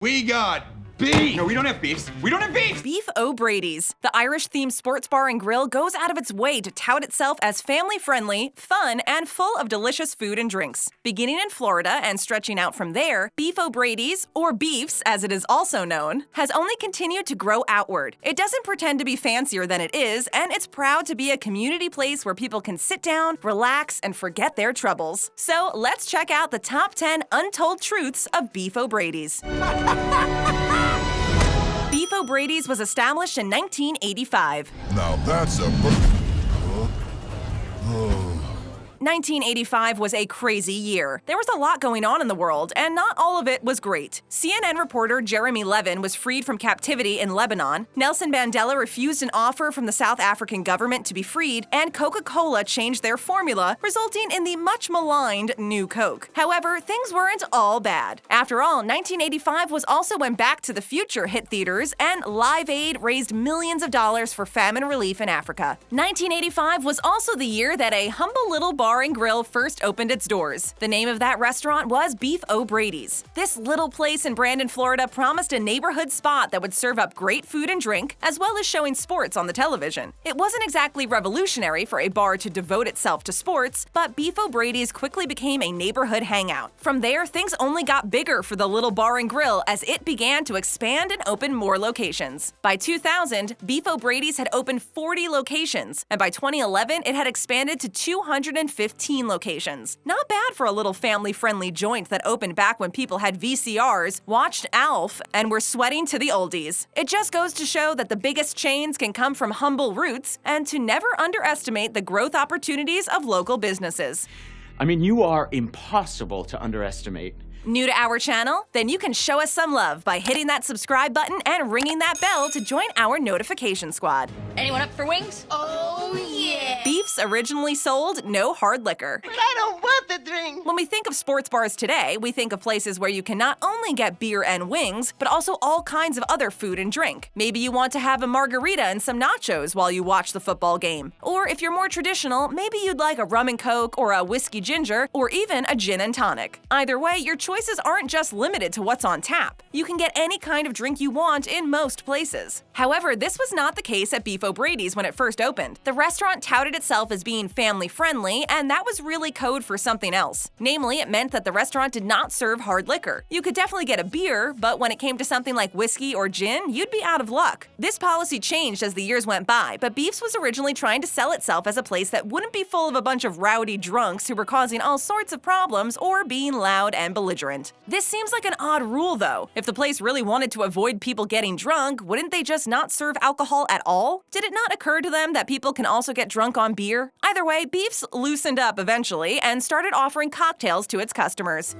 We got beef! No, we don't have beefs. We don't have beef! Beef O Brady's. The Irish-themed sports bar and grill goes out of its way to tout itself as family-friendly, fun, and full of delicious food and drinks. Beginning in Florida and stretching out from there, Beef O Brady's, or Beef's as it is also known, has only continued to grow outward. It doesn't pretend to be fancier than it is, and it's proud to be a community place where people can sit down, relax, and forget their troubles. So let's check out the top 10 untold truths of Beef O Brady's. Beef O Brady's was established in 1985. Now that's a... 1985 was a crazy year. There was a lot going on in the world, and not all of it was great. CNN reporter Jeremy Levin was freed from captivity in Lebanon, Nelson Mandela refused an offer from the South African government to be freed, and Coca-Cola changed their formula, resulting in the much-maligned New Coke. However, things weren't all bad. After all, 1985 was also when Back to the Future hit theaters, and Live Aid raised millions of dollars for famine relief in Africa. 1985 was also the year that a humble little bar and grill first opened its doors. The name of that restaurant was Beef O Brady's. This little place in Brandon, Florida promised a neighborhood spot that would serve up great food and drink, as well as showing sports on the television. It wasn't exactly revolutionary for a bar to devote itself to sports, but Beef O Brady's quickly became a neighborhood hangout. From there, things only got bigger for the little bar and grill as it began to expand and open more locations. By 2000, Beef O Brady's had opened 40 locations, and by 2011, it had expanded to 215 locations. Not bad for a little family-friendly joint that opened back when people had VCRs, watched ALF, and were sweating to the oldies. It just goes to show that the biggest chains can come from humble roots, and to never underestimate the growth opportunities of local businesses. I mean, you are impossible to underestimate. New to our channel? Then you can show us some love by hitting that subscribe button and ringing that bell to join our notification squad. Anyone up for wings? Oh, yeah! Beef's originally sold no hard liquor. But I don't want the drink! When we think of sports bars today, we think of places where you can not only get beer and wings, but also all kinds of other food and drink. Maybe you want to have a margarita and some nachos while you watch the football game. Or if you're more traditional, maybe you'd like a rum and coke or a whiskey ginger, or even a gin and tonic. Either way, your choices aren't just limited to what's on tap. You can get any kind of drink you want in most places. However, this was not the case at Beef O Brady's when it first opened. The restaurant touted itself as being family-friendly, and that was really code for something else. Namely, it meant that the restaurant did not serve hard liquor. You could definitely get a beer, but when it came to something like whiskey or gin, you'd be out of luck. This policy changed as the years went by, but Beef's was originally trying to sell itself as a place that wouldn't be full of a bunch of rowdy drunks who were causing all sorts of problems or being loud and belligerent. This seems like an odd rule, though. If the place really wanted to avoid people getting drunk, wouldn't they just not serve alcohol at all? Did it not occur to them that people can also get drunk on beer? Either way, Beef's loosened up eventually and started offering cocktails to its customers.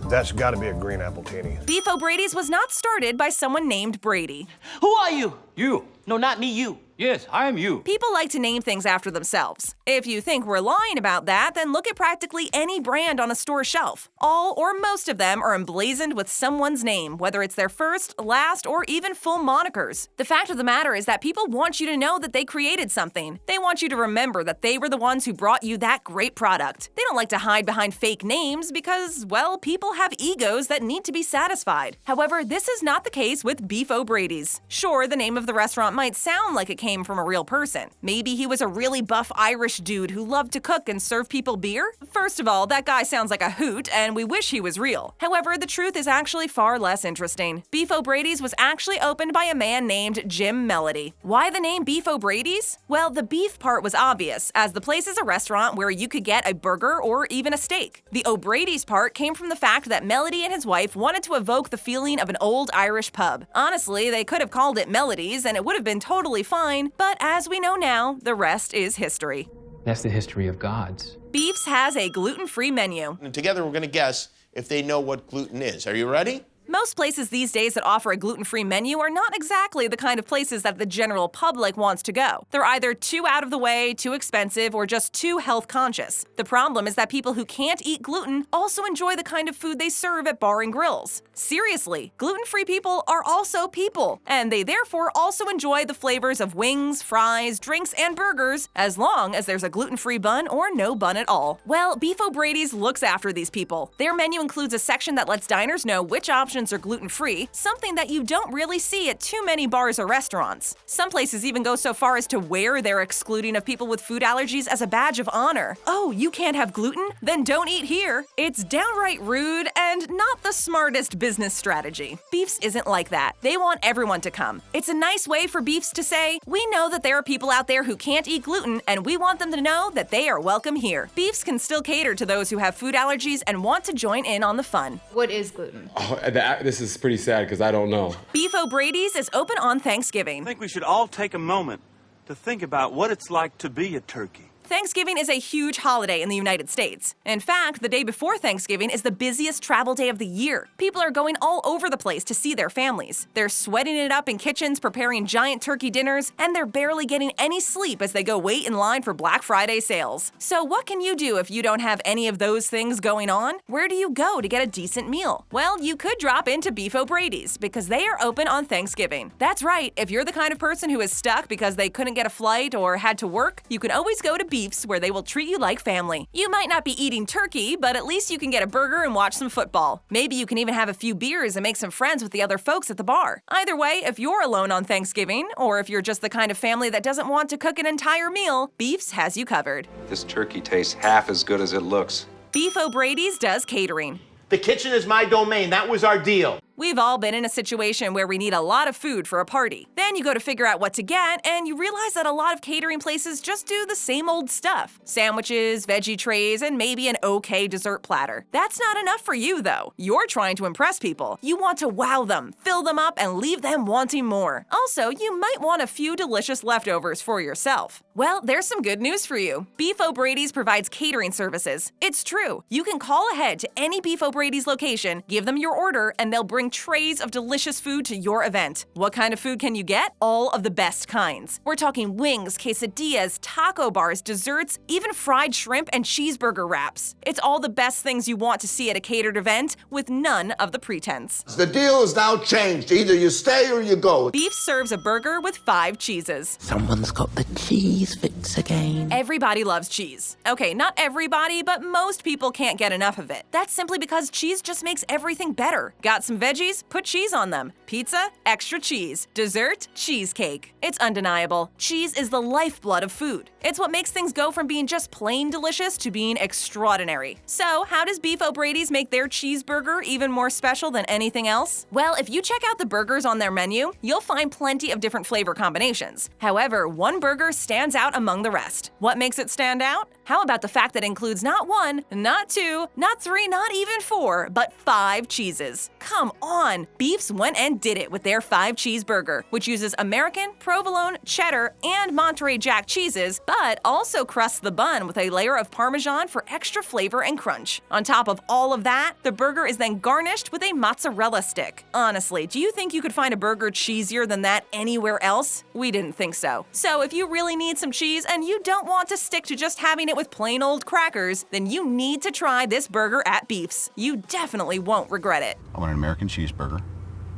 That's gotta be a green appletini. Beef O Brady's was not started by someone named Brady. Who are you? You. No, not me, you. Yes, I am you. People like to name things after themselves. If you think we're lying about that, then look at practically any brand on a store shelf. All or most of them are emblazoned with someone's name, whether it's their first, last, or even full monikers. The fact of the matter is that people want you to know that they created something. They want you to remember that they were the ones who brought you that great product. They don't like to hide behind fake names because, well, people have egos that need to be satisfied. However, this is not the case with Beef O Brady's. Sure, the name of the restaurant might sound like it came from a real person. Maybe he was a really buff Irish dude who loved to cook and serve people beer? First of all, that guy sounds like a hoot, and we wish he was real. However, the truth is actually far less interesting. Beef O Brady's was actually opened by a man named Jim Mellody. Why the name Beef O Brady's? Well, the beef part was obvious, as the place is a restaurant where you could get a burger or even a steak. The O'Brady's part came from the fact that Mellody and his wife wanted to evoke the feeling of an old Irish pub. Honestly, they could have called it Melody's and it would have been totally fine, but as we know now, the rest is history. That's the history of gods. Beef's has a gluten-free menu. And together we're going to guess if they know what gluten is. Are you ready? Most Most places these days that offer a gluten-free menu are not exactly the kind of places that the general public wants to go. They're either too out of the way, too expensive, or just too health conscious. The problem is that people who can't eat gluten also enjoy the kind of food they serve at bar and grills. Seriously, gluten-free people are also people, and they therefore also enjoy the flavors of wings, fries, drinks, and burgers, as long as there's a gluten-free bun or no bun at all. Well, Beef O Brady's looks after these people. Their menu includes a section that lets diners know which options are gluten-free, something that you don't really see at too many bars or restaurants. Some places even go so far as to wear their excluding of people with food allergies as a badge of honor. Oh, you can't have gluten? Then don't eat here. It's downright rude and not the smartest business strategy. Beefs isn't like that. They want everyone to come. It's a nice way for Beefs to say, we know that there are people out there who can't eat gluten, and we want them to know that they are welcome here. Beefs can still cater to those who have food allergies and want to join in on the fun. What is gluten? Oh, this is pretty sad because I don't know. Beef O Brady's is open on Thanksgiving. I think we should all take a moment to think about what it's like to be a turkey. Thanksgiving is a huge holiday in the United States. In fact, the day before Thanksgiving is the busiest travel day of the year. People are going all over the place to see their families. They're sweating it up in kitchens, preparing giant turkey dinners, and they're barely getting any sleep as they go wait in line for Black Friday sales. So what can you do if you don't have any of those things going on? Where do you go to get a decent meal? Well, you could drop into Beef O Brady's because they are open on Thanksgiving. That's right, if you're the kind of person who is stuck because they couldn't get a flight or had to work, you can always go to Beefs, where they will treat you like family. You might not be eating turkey, but at least you can get a burger and watch some football. Maybe you can even have a few beers and make some friends with the other folks at the bar. Either way, if you're alone on Thanksgiving, or if you're just the kind of family that doesn't want to cook an entire meal, Beefs has you covered. This turkey tastes half as good as it looks. Beef O Brady's does catering. The kitchen is my domain. That was our deal. We've all been in a situation where we need a lot of food for a party. Then you go to figure out what to get, and you realize that a lot of catering places just do the same old stuff. Sandwiches, veggie trays, and maybe an okay dessert platter. That's not enough for you, though. You're trying to impress people. You want to wow them, fill them up, and leave them wanting more. Also, you might want a few delicious leftovers for yourself. Well, there's some good news for you. Beef O Brady's provides catering services. It's true. You can call ahead to any Beef O Brady's location, give them your order, and they'll bring trays of delicious food to your event. What kind of food can you get? All of the best kinds. We're talking wings, quesadillas, taco bars, desserts, even fried shrimp and cheeseburger wraps. It's all the best things you want to see at a catered event with none of the pretense. The deal is now changed. Either you stay or you go. Beef serves a burger with 5 cheeses. Someone's got the cheese fix again. Everybody loves cheese. Okay, not everybody, but most people can't get enough of it. That's simply because cheese just makes everything better. Got some veggies? Put cheese on them. Pizza? Extra cheese. Dessert? Cheesecake. It's undeniable. Cheese is the lifeblood of food. It's what makes things go from being just plain delicious to being extraordinary. So, how does Beef O Brady's make their cheeseburger even more special than anything else? Well, if you check out the burgers on their menu, you'll find plenty of different flavor combinations. However, one burger stands out among the rest. What makes it stand out? How about the fact that it includes not 1, not 2, not 3, not even 4, but 5 cheeses? Come on! Beefs went and did it with their 5 cheeseburger, which uses American, provolone, cheddar, and Monterey Jack cheeses, but also crusts the bun with a layer of Parmesan for extra flavor and crunch. On top of all of that, the burger is then garnished with a mozzarella stick. Honestly, do you think you could find a burger cheesier than that anywhere else? We didn't think so. So if you really need some cheese and you don't want to stick to just having it with plain old crackers, then you need to try this burger at Beef's. You definitely won't regret it. I want an American cheeseburger.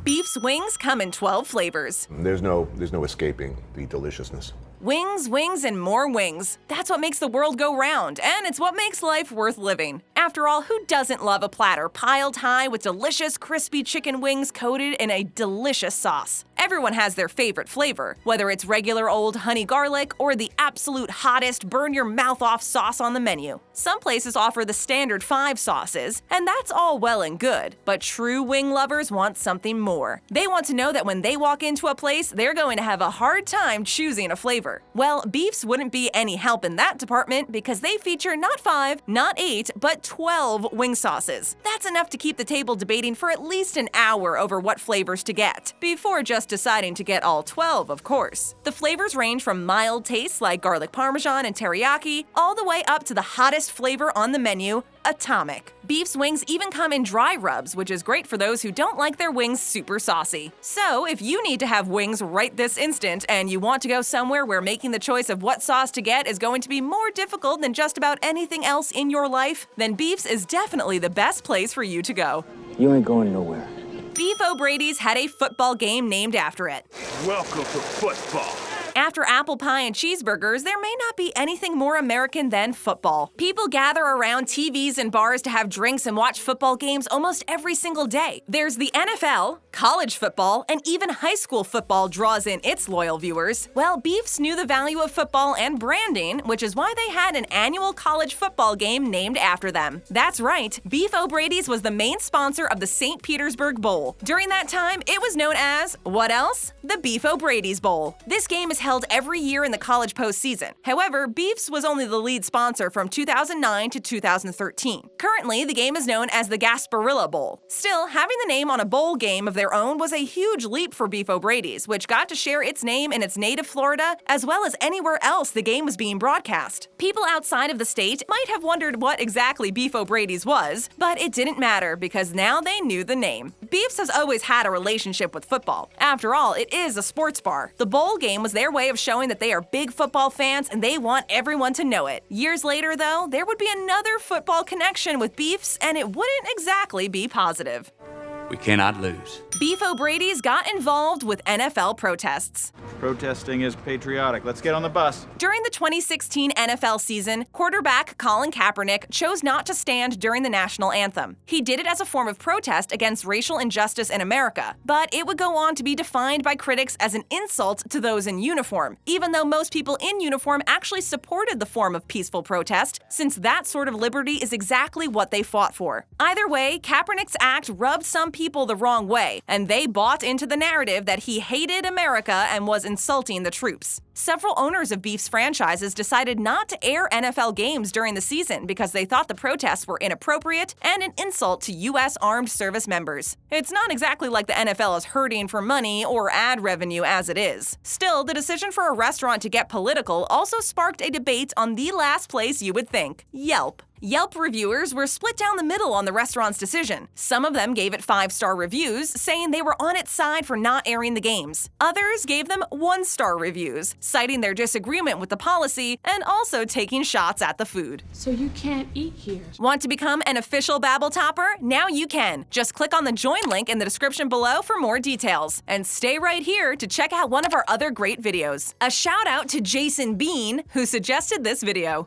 Beef's wings come in 12 flavors. There's no escaping the deliciousness. Wings, wings, and more wings. That's what makes the world go round, and it's what makes life worth living. After all, who doesn't love a platter piled high with delicious, crispy chicken wings coated in a delicious sauce? Everyone has their favorite flavor, whether it's regular old honey garlic or the absolute hottest burn-your-mouth-off sauce on the menu. Some places offer the standard 5 sauces, and that's all well and good, but true wing lovers want something more. They want to know that when they walk into a place, they're going to have a hard time choosing a flavor. Well, Beef's wouldn't be any help in that department because they feature not 5, not 8, but 12 wing sauces. That's enough to keep the table debating for at least an hour over what flavors to get, before just deciding to get all 12, of course. The flavors range from mild tastes like garlic parmesan and teriyaki, all the way up to the hottest flavor on the menu, atomic. Beef's wings even come in dry rubs, which is great for those who don't like their wings super saucy. So, if you need to have wings right this instant and you want to go somewhere where making the choice of what sauce to get is going to be more difficult than just about anything else in your life, then Beef's is definitely the best place for you to go. You ain't going nowhere. Beef O Brady's had a football game named after it. Welcome to football. After apple pie and cheeseburgers, there may not be anything more American than football. People gather around TVs and bars to have drinks and watch football games almost every single day. There's the NFL, college football, and even high school football draws in its loyal viewers. Well, Beefs knew the value of football and branding, which is why they had an annual college football game named after them. That's right, Beef O Brady's was the main sponsor of the St. Petersburg Bowl. During that time, it was known as, what else? The Beef O Brady's Bowl. This game is held every year in the college postseason. However, Beef's was only the lead sponsor from 2009 to 2013. Currently, the game is known as the Gasparilla Bowl. Still, having the name on a bowl game of their own was a huge leap for Beef O Brady's, which got to share its name in its native Florida, as well as anywhere else the game was being broadcast. People outside of the state might have wondered what exactly Beef O Brady's was, but it didn't matter because now they knew the name. Beef's has always had a relationship with football. After all, it is a sports bar. The bowl game was their way of showing that they are big football fans and they want everyone to know it. Years later, though, there would be another football connection with Beef's, and it wouldn't exactly be positive. We cannot lose. Beef O Brady's got involved with NFL protests. Protesting is patriotic. Let's get on the bus. During the 2016 NFL season, quarterback Colin Kaepernick chose not to stand during the national anthem. He did it as a form of protest against racial injustice in America, but it would go on to be defined by critics as an insult to those in uniform, even though most people in uniform actually supported the form of peaceful protest, since that sort of liberty is exactly what they fought for. Either way, Kaepernick's act rubbed some people the wrong way, and they bought into the narrative that he hated America and was insulting the troops. Several owners of Beef's franchises decided not to air NFL games during the season because they thought the protests were inappropriate and an insult to U.S. Armed Service members. It's not exactly like the NFL is hurting for money or ad revenue as it is. Still, the decision for a restaurant to get political also sparked a debate on the last place you would think, Yelp. Yelp reviewers were split down the middle on the restaurant's decision. Some of them gave it 5-star reviews, saying they were on its side for not airing the games. Others gave them 1-star reviews, citing their disagreement with the policy and also taking shots at the food. So you can't eat here. Want to become an official Babble Topper? Now you can. Just click on the join link in the description below for more details. And stay right here to check out one of our other great videos. A shout out to Jason Bean, who suggested this video.